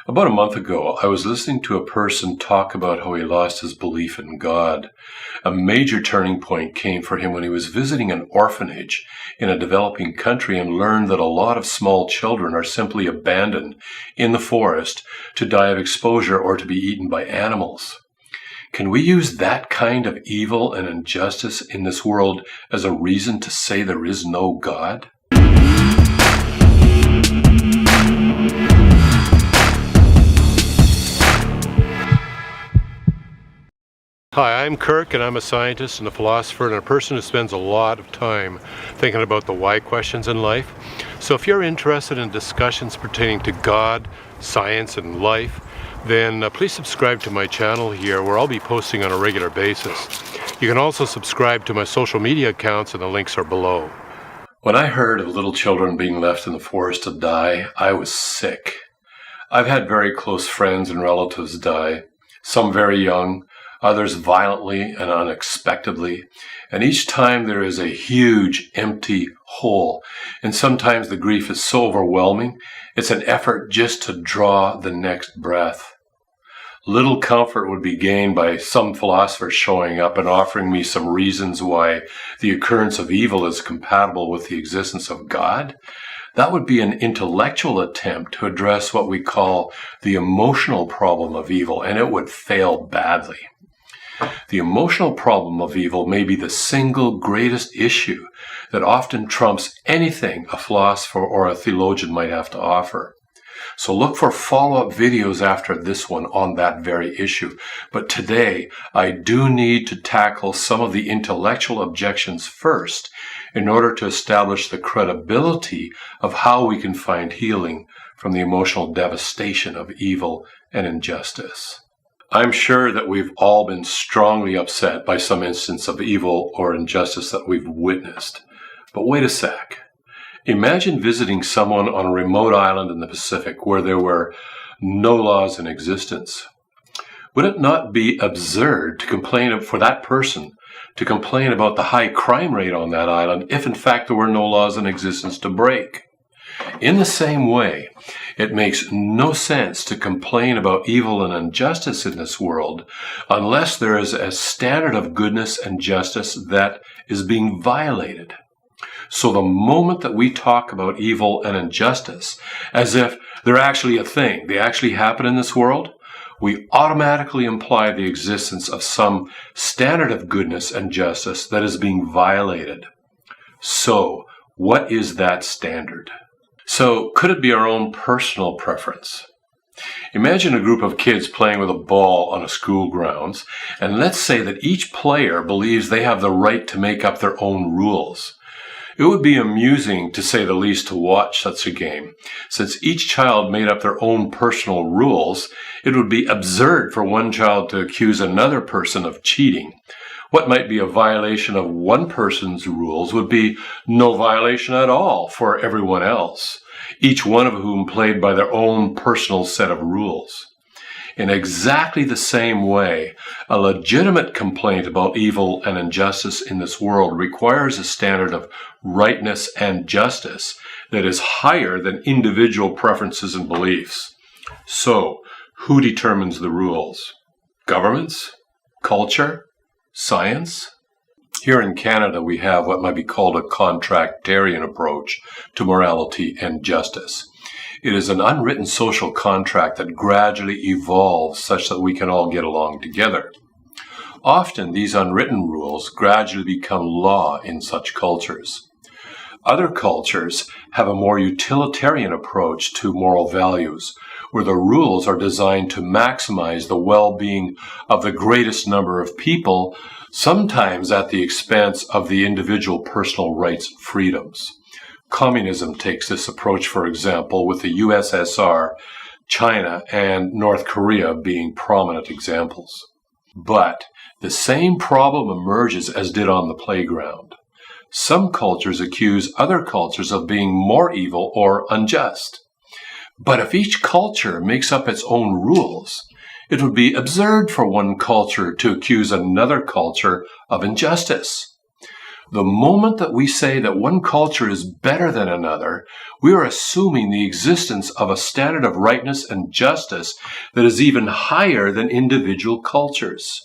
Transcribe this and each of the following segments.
About a month ago, I was listening to a person talk about how he lost his belief in God. A major turning point came for him when he was visiting an orphanage in a developing country and learned that a lot of small children are simply abandoned in the forest to die of exposure or to be eaten by animals. Can we use that kind of evil and injustice in this world as a reason to say there is no God? Hi, I'm Kirk, and I'm a scientist and a philosopher and a person who spends a lot of time thinking about the why questions in life. So if you're interested in discussions pertaining to God, science, and life, then please subscribe to my channel here where I'll be posting on a regular basis. You can also subscribe to my social media accounts and the links are below. When I heard of little children being left in the forest to die, I was sick. I've had very close friends and relatives die, some very young, others violently and unexpectedly, and each time there is a huge empty hole, and sometimes the grief is so overwhelming, it's an effort just to draw the next breath. Little comfort would be gained by some philosopher showing up and offering me some reasons why the occurrence of evil is compatible with the existence of God. That would be an intellectual attempt to address what we call the emotional problem of evil, and it would fail badly. The emotional problem of evil may be the single greatest issue that often trumps anything a philosopher or a theologian might have to offer. So look for follow-up videos after this one on that very issue. But today, I do need to tackle some of the intellectual objections first in order to establish the credibility of how we can find healing from the emotional devastation of evil and injustice. I'm sure that we've all been strongly upset by some instance of evil or injustice that we've witnessed. But wait a sec. Imagine visiting someone on a remote island in the Pacific where there were no laws in existence. Would it not be absurd to complain for that person to complain about the high crime rate on that island if in fact there were no laws in existence to break? In the same way, it makes no sense to complain about evil and injustice in this world unless there is a standard of goodness and justice that is being violated. So the moment that we talk about evil and injustice as if they're actually a thing, they actually happen in this world, we automatically imply the existence of some standard of goodness and justice that is being violated. So, what is that standard? So, could it be our own personal preference? Imagine a group of kids playing with a ball on a school grounds, and let's say that each player believes they have the right to make up their own rules. It would be amusing, to say the least, to watch such a game. Since each child made up their own personal rules, it would be absurd for one child to accuse another person of cheating. What might be a violation of one person's rules would be no violation at all for everyone else, each one of whom played by their own personal set of rules. In exactly the same way, a legitimate complaint about evil and injustice in this world requires a standard of rightness and justice that is higher than individual preferences and beliefs. So, who determines the rules? Governments? Culture? Science? Here in Canada, we have what might be called a contractarian approach to morality and justice. It is an unwritten social contract that gradually evolves such that we can all get along together. Often, these unwritten rules gradually become law in such cultures. Other cultures have a more utilitarian approach to moral values, where the rules are designed to maximize the well-being of the greatest number of people, sometimes at the expense of the individual personal rights and freedoms. Communism takes this approach, for example, with the USSR, China, and North Korea being prominent examples. But the same problem emerges as did on the playground. Some cultures accuse other cultures of being more evil or unjust. But if each culture makes up its own rules, it would be absurd for one culture to accuse another culture of injustice. The moment that we say that one culture is better than another, we are assuming the existence of a standard of rightness and justice that is even higher than individual cultures,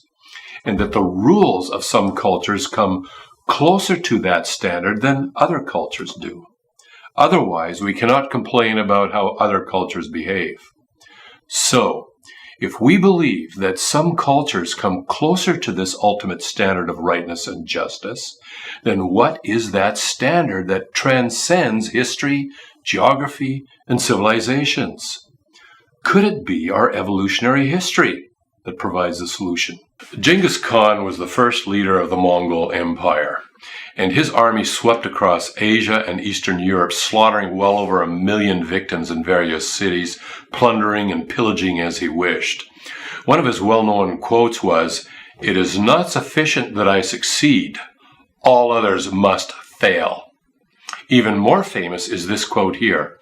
and that the rules of some cultures come closer to that standard than other cultures do. Otherwise, we cannot complain about how other cultures behave. So, if we believe that some cultures come closer to this ultimate standard of rightness and justice, then what is that standard that transcends history, geography, and civilizations? Could it be our evolutionary history that provides the solution? Genghis Khan was the first leader of the Mongol Empire, and his army swept across Asia and Eastern Europe, slaughtering well over 1 million victims in various cities, plundering and pillaging as he wished. One of his well-known quotes was, "It is not sufficient that I succeed, all others must fail." Even more famous is this quote here,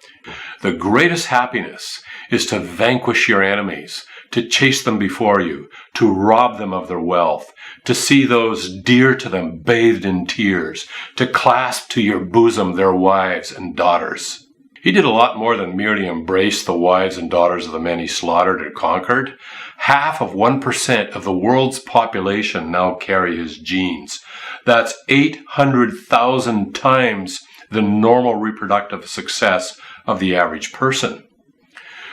"The greatest happiness is to vanquish your enemies, to chase them before you, to rob them of their wealth, to see those dear to them bathed in tears, to clasp to your bosom their wives and daughters." He did a lot more than merely embrace the wives and daughters of the men he slaughtered and conquered. Half of 1% of the world's population now carry his genes. That's 800,000 times the normal reproductive success of the average person.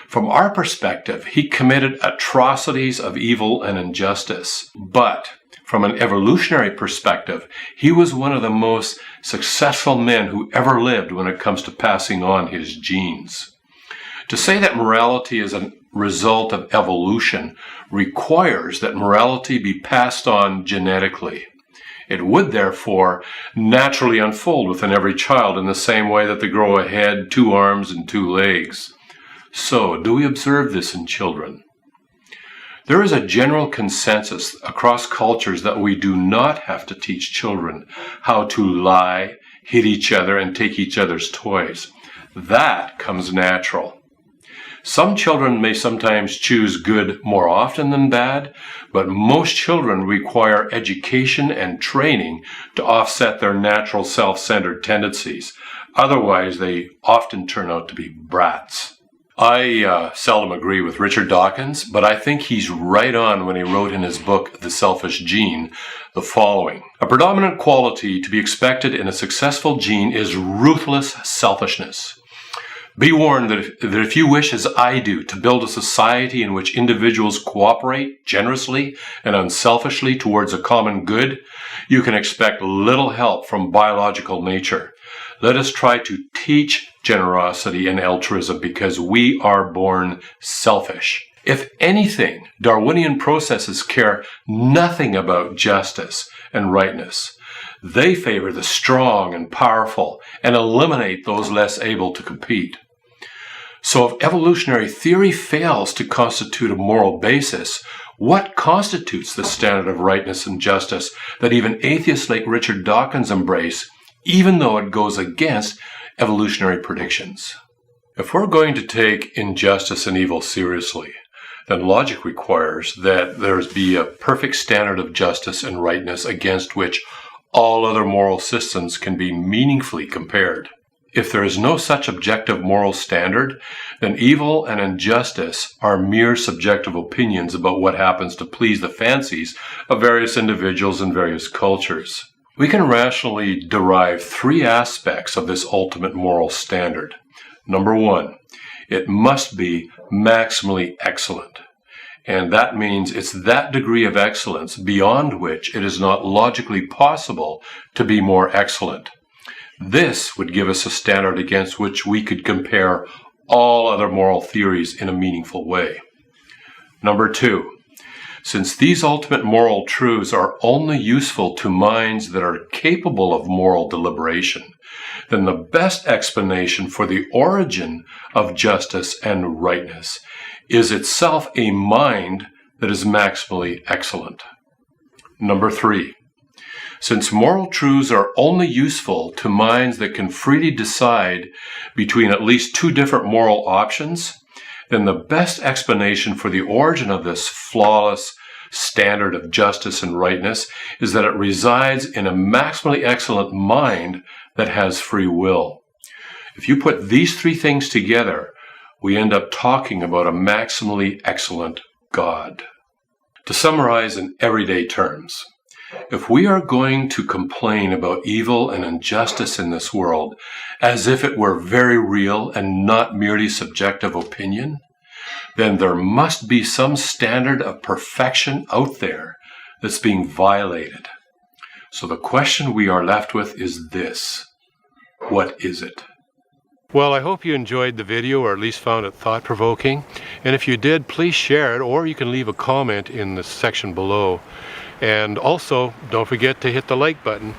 From our perspective, he committed atrocities of evil and injustice. But from an evolutionary perspective, he was one of the most successful men who ever lived when it comes to passing on his genes. To say that morality is a result of evolution requires that morality be passed on genetically. It would, therefore, naturally unfold within every child in the same way that they grow a head, 2 arms, and 2 legs. So, do we observe this in children? There is a general consensus across cultures that we do not have to teach children how to lie, hit each other, and take each other's toys. That comes natural. Some children may sometimes choose good more often than bad, but most children require education and training to offset their natural self-centered tendencies. Otherwise, they often turn out to be brats. I seldom agree with Richard Dawkins, but I think he's right on when he wrote in his book, The Selfish Gene, the following. A predominant quality to be expected in a successful gene is ruthless selfishness. Be warned that if you wish, as I do, to build a society in which individuals cooperate generously and unselfishly towards a common good, you can expect little help from biological nature. Let us try to teach generosity and altruism because we are born selfish. If anything, Darwinian processes care nothing about justice and rightness. They favor the strong and powerful and eliminate those less able to compete. So if evolutionary theory fails to constitute a moral basis, what constitutes the standard of rightness and justice that even atheists like Richard Dawkins embrace, even though it goes against evolutionary predictions? If we're going to take injustice and evil seriously, then logic requires that there be a perfect standard of justice and rightness against which all other moral systems can be meaningfully compared. If there is no such objective moral standard, then evil and injustice are mere subjective opinions about what happens to please the fancies of various individuals in various cultures. We can rationally derive 3 aspects of this ultimate moral standard. Number 1, it must be maximally excellent. And that means it's that degree of excellence beyond which it is not logically possible to be more excellent. This would give us a standard against which we could compare all other moral theories in a meaningful way. Number 2, since these ultimate moral truths are only useful to minds that are capable of moral deliberation, then the best explanation for the origin of justice and rightness is itself a mind that is maximally excellent. Number 3, since moral truths are only useful to minds that can freely decide between at least 2 different moral options, then the best explanation for the origin of this flawless, standard of justice and rightness is that it resides in a maximally excellent mind that has free will. If you put these three things together, we end up talking about a maximally excellent God. To summarize in everyday terms, if we are going to complain about evil and injustice in this world as if it were very real and not merely subjective opinion, then there must be some standard of perfection out there that's being violated. So the question we are left with is this: what is it? Well, I hope you enjoyed the video, or at least found it thought-provoking. And if you did, please share it, or you can leave a comment in the section below. And also, don't forget to hit the like button.